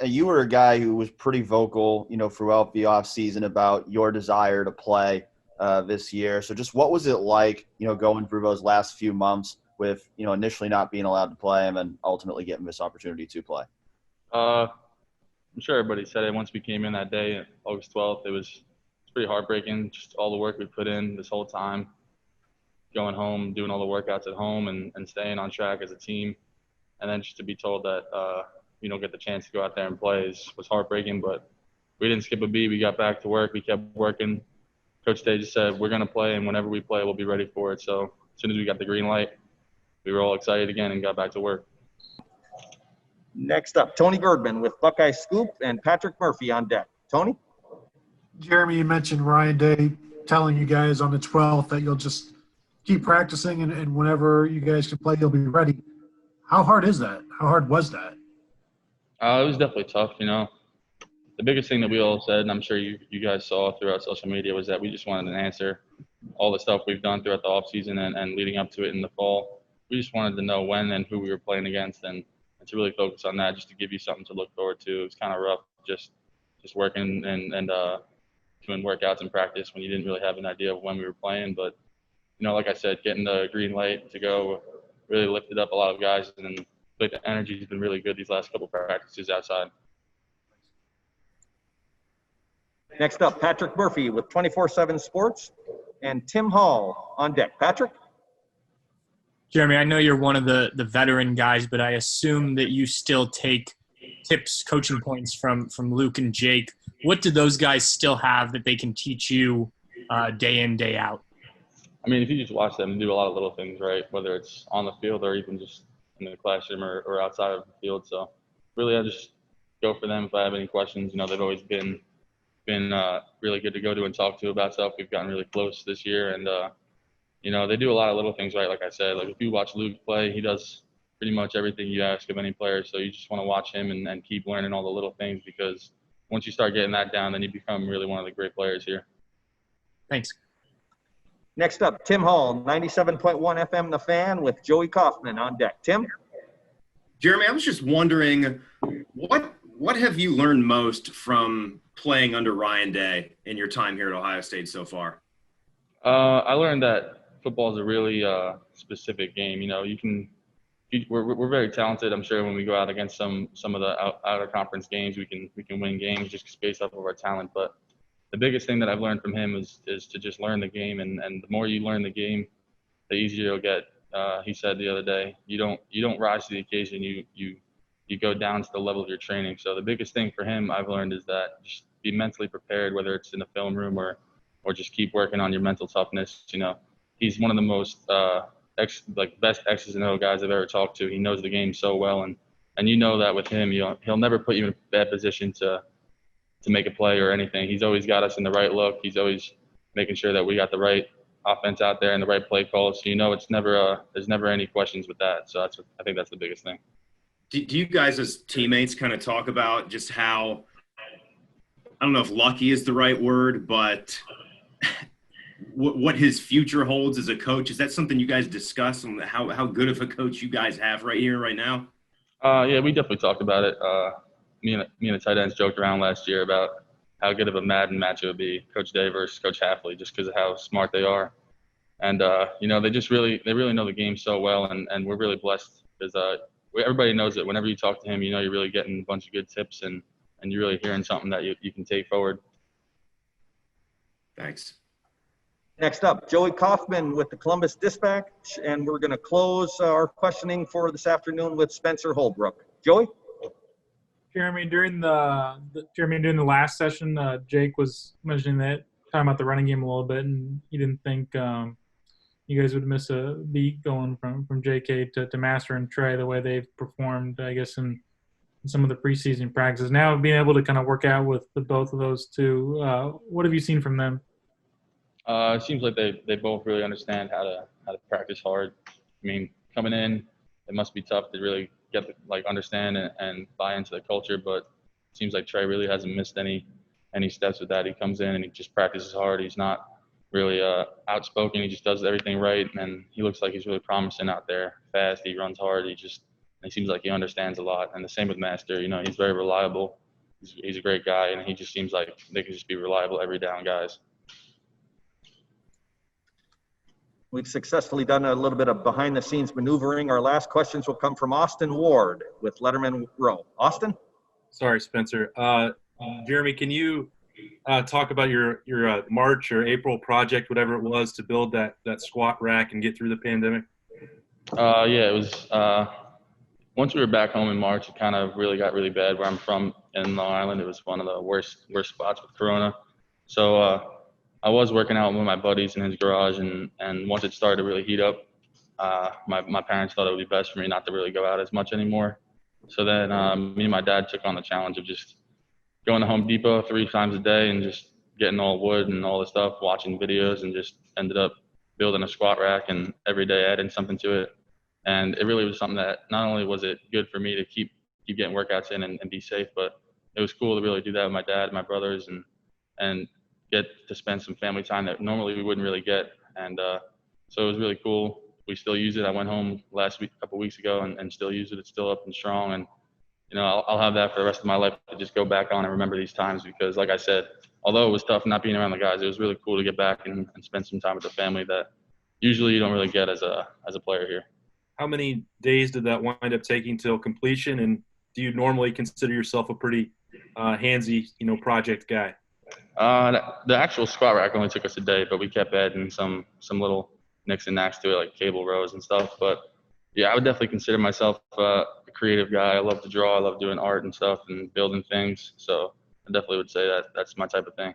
You were a guy who was pretty vocal, throughout the offseason about your desire to play this year. So just what was it like, going through those last few months with, initially not being allowed to play and then ultimately getting this opportunity to play? Uh, I'm sure everybody said it once we came in that day, August 12th. It's pretty heartbreaking, just all the work we put in this whole time, going home, doing all the workouts at home, and staying on track as a team. And then just to be told that we don't get the chance to go out there and play was heartbreaking. But we didn't skip a beat. We got back to work. We kept working. Coach Day just said, we're going to play, and whenever we play, we'll be ready for it. So as soon as we got the green light, we were all excited again and got back to work. Next up, Tony Bergman with Buckeye Scoop and Patrick Murphy on deck. Tony? Jeremy, you mentioned Ryan Day telling you guys on the 12th that you'll just keep practicing and whenever you guys can play, you'll be ready. How hard is that? How hard was that? It was definitely tough, The biggest thing that we all said, and I'm sure you guys saw throughout social media, was that we just wanted an answer. All the stuff we've done throughout the offseason and leading up to it in the fall, we just wanted to know when and who we were playing against and to really focus on that, just to give you something to look forward to. It was kind of rough just working and doing workouts and practice when you didn't really have an idea of when we were playing. But, like I said, getting the green light to go really lifted up a lot of guys, and the energy has been really good these last couple practices outside. Next up, Patrick Murphy with 24/7 Sports and Tim Hall on deck. Patrick? Jeremy, I know you're one of the veteran guys, but I assume that you still take tips, coaching points from Luke and Jake. What do those guys still have that they can teach you day in, day out? I mean, if you just watch them do a lot of little things, right, whether it's on the field or even just in the classroom or outside of the field. So really I just go for them if I have any questions. They've always been really good to go to and talk to about stuff. We've gotten really close this year, and they do a lot of little things right. Like I said, like if you watch Luke play, he does pretty much everything you ask of any player. So you just want to watch him and keep learning all the little things, because once you start getting that down, then you become really one of the great players here. Thanks. Next up, Tim Hall, 97.1 FM The Fan with Joey Kaufman on deck. Tim? Jeremy, I was just wondering, what have you learned most from playing under Ryan Day in your time here at Ohio State so far? I learned that football is a really specific game. We're very talented. I'm sure when we go out against some of the out of conference games, we can win games just based off of our talent. But the biggest thing that I've learned from him is to just learn the game, and the more you learn the game, the easier you'll get. He said the other day, you don't rise to the occasion. You go down to the level of your training. So the biggest thing for him I've learned is that just be mentally prepared, whether it's in the film room or just keep working on your mental toughness. He's one of the most best X's and O guys I've ever talked to. He knows the game so well, and that with him, he'll never put you in a bad position to make a play or anything. He's always got us in the right look. He's always making sure that we got the right offense out there and the right play calls. So it's never there's never any questions with that. So I think that's the biggest thing. Do you guys as teammates kind of talk about just how, I don't know if lucky is the right word, but what his future holds as a coach? Is that something you guys discuss on how good of a coach you guys have right here, right now? Yeah, we definitely talked about it. Me and the tight ends joked around last year about how good of a Madden match it would be, Coach Day versus Coach Hafley, just because of how smart they are. And, they really know the game so well, and we're really blessed because everybody knows that whenever you talk to him, you're really getting a bunch of good tips and you're really hearing something that you can take forward. Thanks. Next up, Joey Kaufman with the Columbus Dispatch, and we're going to close our questioning for this afternoon with Spencer Holbrook. Joey? Jeremy, during the last session, Jake was mentioning that, talking about the running game a little bit, and he didn't think you guys would miss a beat going from JK to Master and Trey the way they've performed, I guess, in some of the preseason practices. Now being able to kind of work out with both of those two, what have you seen from them? It seems like they both really understand how to practice hard. I mean, coming in, it must be tough to really get understand and buy into the culture. But it seems like Trey really hasn't missed any steps with that. He comes in and he just practices hard. He's not really outspoken. He just does everything right, and he looks like he's really promising out there. Fast, he runs hard. He just he seems like he understands a lot. And the same with Master. You know, he's very reliable. He's a great guy, and he just seems like they can just be reliable every down guys. We've successfully done a little bit of behind-the-scenes maneuvering. Our last questions will come from Austin Ward with Letterman Row. Austin? Sorry, Spencer. Jeremy, can you talk about your March or April project, whatever it was, to build that squat rack and get through the pandemic? Yeah, it was once we were back home in March, it kind of really got really bad where I'm from in Long Island. It was one of the worst spots with Corona. So I was working out with my buddies in his garage, and once it started to really heat up, my parents thought it would be best for me not to really go out as much anymore. So then me and my dad took on the challenge of just going to Home Depot 3 times a day and just getting all wood and all the stuff, watching videos, and just ended up building a squat rack and every day adding something to it. And it really was something that not only was it good for me to keep getting workouts in and be safe, but it was cool to really do that with my dad and my brothers and get to spend some family time that normally we wouldn't really get. And so it was really cool. We still use it. I went home last week, a couple weeks ago, and still use it. It's still up and strong. And, you know, I'll have that for the rest of my life to just go back on and remember these times because, like I said, although it was tough not being around the guys, it was really cool to get back and spend some time with the family that usually you don't really get as a player here. How many days did that wind up taking till completion? And do you normally consider yourself a pretty handsy, project guy? The actual squat rack only took us a day, but we kept adding some little nicks and knacks to it, like cable rows and stuff. But yeah, I would definitely consider myself a creative guy. I love to draw. I love doing art and stuff and building things. So I definitely would say that that's my type of thing.